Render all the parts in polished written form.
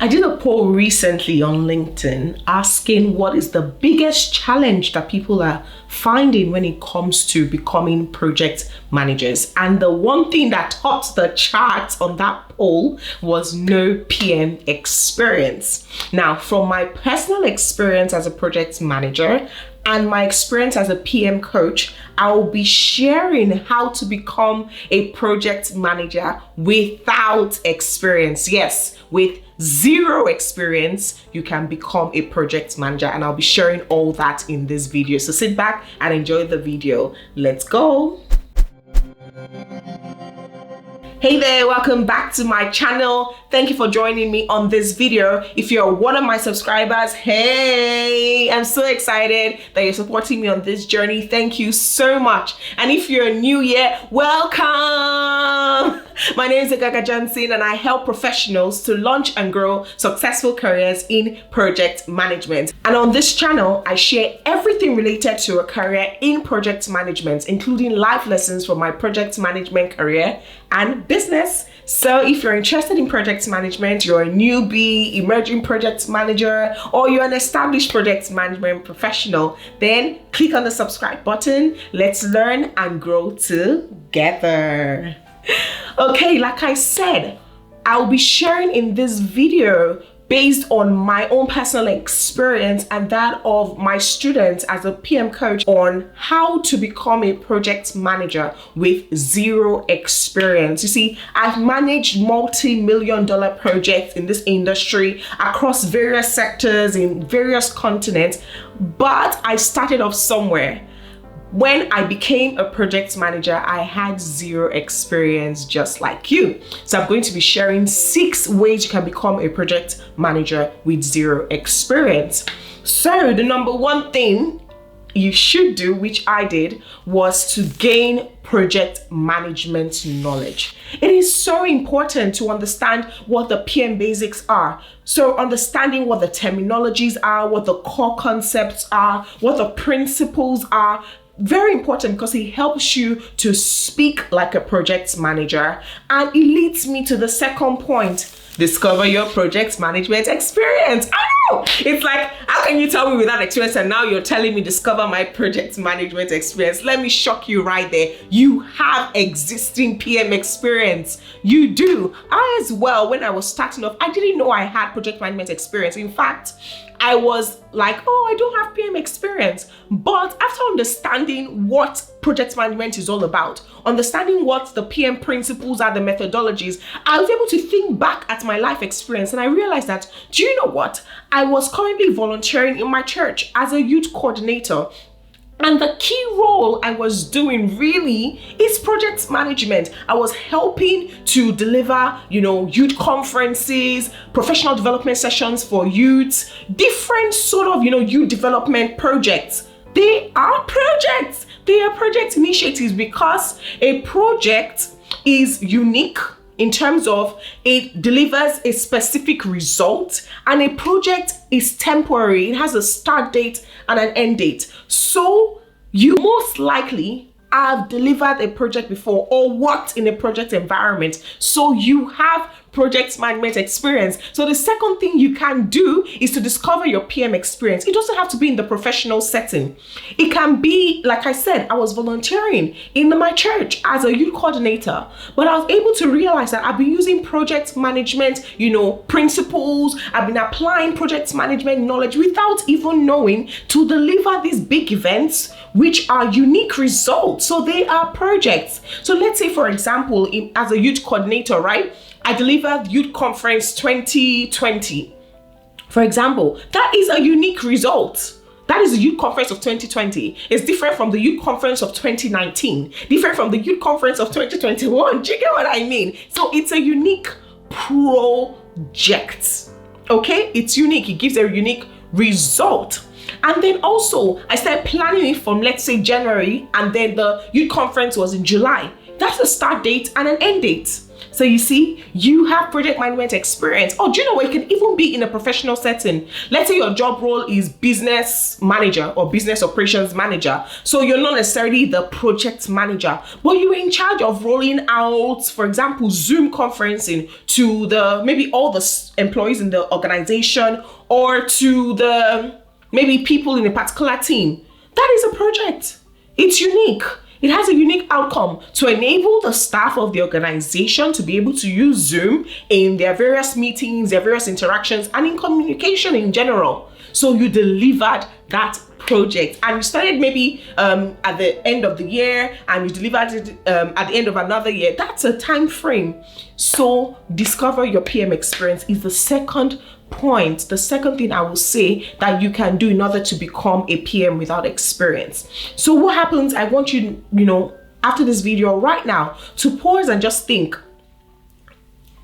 I did a poll recently on LinkedIn asking what is the biggest challenge that people are finding when it comes to becoming project managers. And the one thing that topped the charts on that poll was no PM experience. Now, from my personal experience as a project manager and my experience as a PM coach, I will be sharing how to become a project manager without experience. Yes, with zero experience, you can become a project manager, and I'll be sharing all that in this video. So sit back and enjoy the video. Let's go. Hey there, welcome back to my channel. Thank you for joining me on this video. If you're one of my subscribers, hey, I'm so excited that you're supporting me on this journey. Thank you so much. And if you're new here, welcome. My name is Agaga Johnson, and I help professionals to launch and grow successful careers in project management. And on this channel, I share everything related to a career in project management, including life lessons from my project management career and business. So if you're interested in project management, you're a newbie, emerging project manager, or you're an established project management professional, then click on the subscribe button. Let's learn and grow together. Okay, like I said, I'll be sharing in this video based on my own personal experience and that of my students as a PM coach on how to become a project manager with zero experience. You see, I've managed multi-million-dollar projects in this industry across various sectors in various continents, but I started off somewhere. When I became a project manager, I had zero experience, just like you. So I'm going to be sharing 6 ways you can become a project manager with zero experience. So the number one thing you should do, which I did, was to gain project management knowledge. It is so important to understand what the PM basics are. So understanding what the terminologies are, what the core concepts are, what the principles are. Very important, because it helps you to speak like a project manager. And it leads me to the second point: discover your project management experience. I know, it's like, how can you tell me without experience and now you're telling me discover my project management experience? Let me shock you right there. You have existing PM experience. You do. I as well, when I was starting off, I didn't know I had project management experience. In fact, I was like, oh, I don't have PM experience. But after understanding what project management is all about, understanding what the PM principles are, the methodologies, I was able to think back at my life experience, and I realized that, do you know what? I was currently volunteering in my church as a youth coordinator. And the key role I was doing really is project management. I was helping to deliver, youth conferences, professional development sessions for youths, different sort of, youth development projects. They are projects. They are project initiatives, because a project is unique in terms of it delivers a specific result, and a project is temporary. It has a start date and an end date. So you most likely have delivered a project before or worked in a project environment. So you have project management experience. So the second thing you can do is to discover your PM experience. It doesn't have to be in the professional setting. It can be, like I said, I was volunteering in my church as a youth coordinator, but I was able to realize that I've been using project management, principles. I've been applying project management knowledge without even knowing, to deliver these big events, which are unique results. So they are projects. So let's say, for example, as a youth coordinator, right? I delivered Youth Conference 2020. For example, that is a unique result. That is the Youth Conference of 2020. It's different from the Youth Conference of 2019, different from the Youth Conference of 2021. Do you get what I mean? So it's a unique project. Okay? It's unique. It gives a unique result. And then also, I started planning it from, let's say, January, and then the Youth Conference was in July. That's a start date and an end date. So you see, you have project management experience. Oh, do you know what? It can even be in a professional setting. Let's say your job role is business manager or business operations manager. So you're not necessarily the project manager, but you're in charge of rolling out, for example, Zoom conferencing to maybe all the employees in the organization, or to the maybe people in a particular team. That is a project. It's unique. It has a unique outcome to enable the staff of the organization to be able to use Zoom in their various meetings, their various interactions, and in communication in general. So you delivered that project, and you started maybe at the end of the year, and you delivered it at the end of another year. That's a time frame. So discover your PM experience is the second point, the second thing I will say that you can do in order to become a PM without experience. So what happens, I want you, after this video right now, to pause and just think,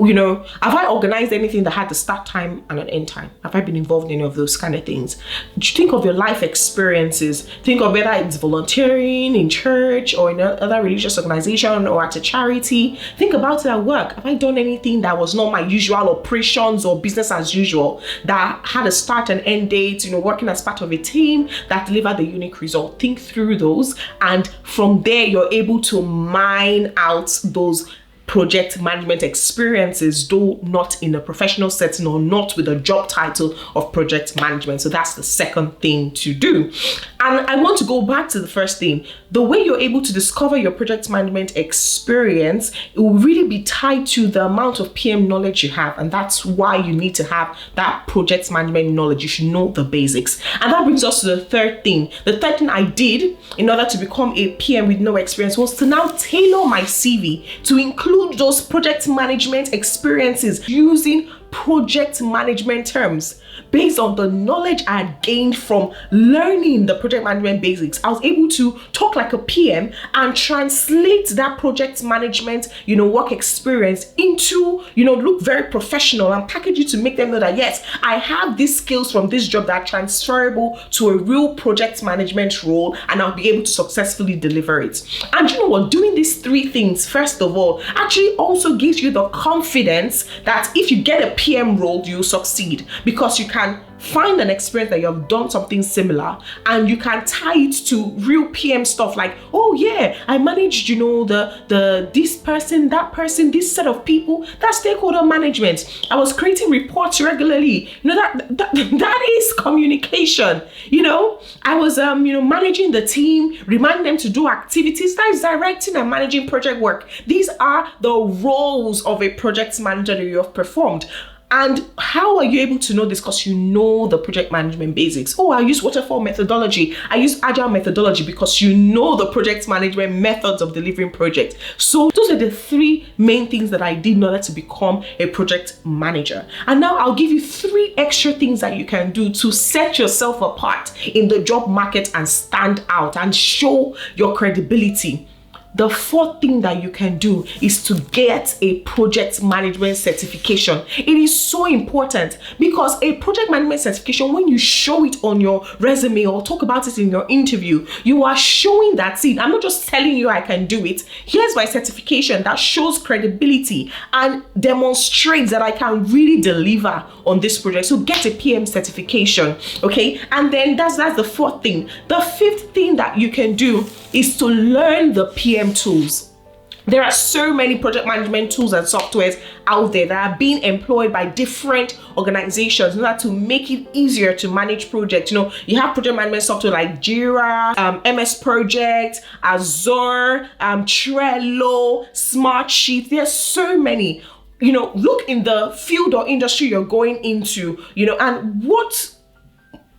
have I organized anything that had a start time and an end time? Have I been involved in any of those kind of things? Think of your life experiences. Think of whether it's volunteering in church or in another religious organization or at a charity. Think about it at work. Have I done anything that was not my usual operations or business as usual, that had a start and end date, working as part of a team that delivered a unique result? Think through those, and from there, you're able to mine out those project management experiences, though not in a professional setting or not with a job title of project management. So that's the second thing to do. And I want to go back to the first thing. The way you're able to discover your project management experience, it will really be tied to the amount of PM knowledge you have. And that's why you need to have that project management knowledge. You should know the basics. And that brings us to the third thing. The third thing I did in order to become a PM with no experience was to now tailor my CV to include those project management experiences using project management terms. Based on the knowledge I had gained from learning the project management basics, I was able to talk like a PM and translate that project management, work experience into, look very professional, and package it to make them know that, yes, I have these skills from this job that are transferable to a real project management role, and I'll be able to successfully deliver it. And you know what? Doing these three things, first of all, actually also gives you the confidence that if you get a PM role, you'll succeed, because you can find an experience that you have done something similar, and you can tie it to real PM stuff like, oh yeah, I managed, this person, that person, this set of people, that stakeholder management. I was creating reports regularly. That is communication. I was managing the team, reminding them to do activities. That is directing and managing project work. These are the roles of a project manager that you have performed. And how are you able to know this? Because you know the project management basics. Oh, I use waterfall methodology. I use agile methodology, because you know the project management methods of delivering projects. So those are the three main things that I did in order to become a project manager. And now I'll give you 3 extra things that you can do to set yourself apart in the job market and stand out and show your credibility. The fourth thing that you can do is to get a project management certification. It is so important, because a project management certification, when you show it on your resume or talk about it in your interview, you are showing that, see, I'm not just telling you I can do it. Here's my certification that shows credibility and demonstrates that I can really deliver on this project. So get a PM certification, okay? And then that's the fourth thing. The fifth thing that you can do is to learn the PM tools. There are so many project management tools and softwares out there that are being employed by different organizations in order to make it easier to manage projects. You have project management software like Jira, MS Project, Azure, Trello, Smartsheet. There's so many. Look in the field or industry you're going into, and what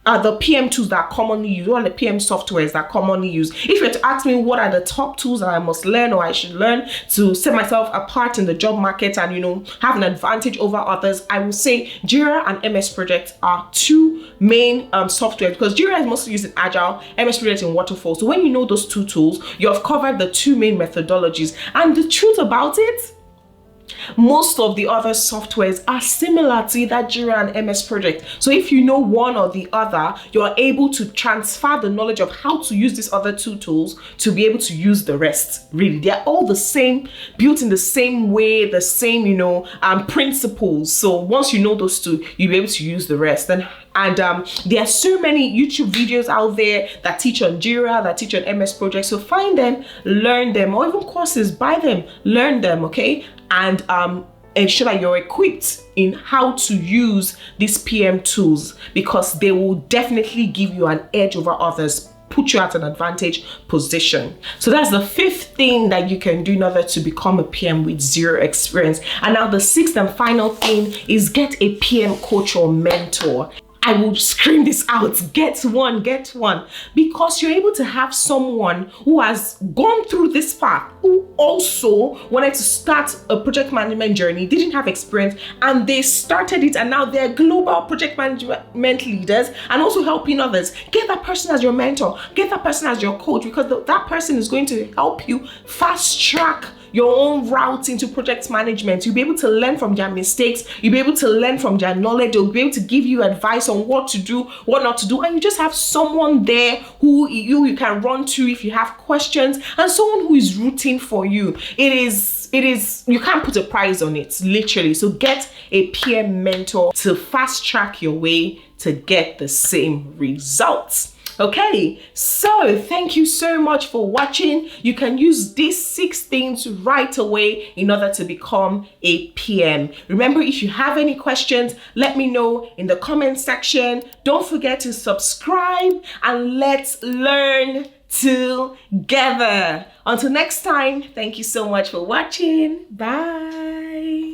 are the PM tools that are commonly used? What are the PM softwares that are commonly used? If you were to ask me what are the top tools that I must learn or I should learn to set myself apart in the job market and, have an advantage over others, I will say Jira and MS Project are 2 main softwares, because Jira is mostly used in Agile, MS Project in Waterfall. So when you know those 2 tools, you have covered the 2 main methodologies. And the truth about it, Most of the other softwares are similar to either Jira and MS Project. So if you know one or the other, you're able to transfer the knowledge of how to use these other two tools to be able to use the rest. Really, they're all the same, built in the same way, the same, principles. So once you know those two, you'll be able to use the rest. And there are so many YouTube videos out there that teach on Jira, that teach on MS Project. So find them, learn them, or even courses, buy them, learn them, okay? And ensure that you're equipped in how to use these PM tools, because they will definitely give you an edge over others, put you at an advantage position. So that's the 5th thing that you can do in order to become a PM with zero experience. And now the 6th and final thing is get a PM coach or mentor. I will scream this out, get one, because you're able to have someone who has gone through this path, who also wanted to start a project management journey, didn't have experience, and they started it, and now they're global project management leaders and also helping others. Get that person as your mentor, get that person as your coach, because that person is going to help you fast track your own route into project management. You'll be able to learn from their mistakes. You'll be able to learn from their knowledge. They'll be able to give you advice on what to do, what not to do. And you just have someone there who you can run to if you have questions, and someone who is rooting for you. It is, you can't put a price on it, literally. So get a PM mentor to fast track your way to get the same results. Okay, so thank you so much for watching. You can use these 6 things right away in order to become a PM. Remember, if you have any questions, let me know in the comment section. Don't forget to subscribe, and let's learn together. Until next time, thank you so much for watching. Bye.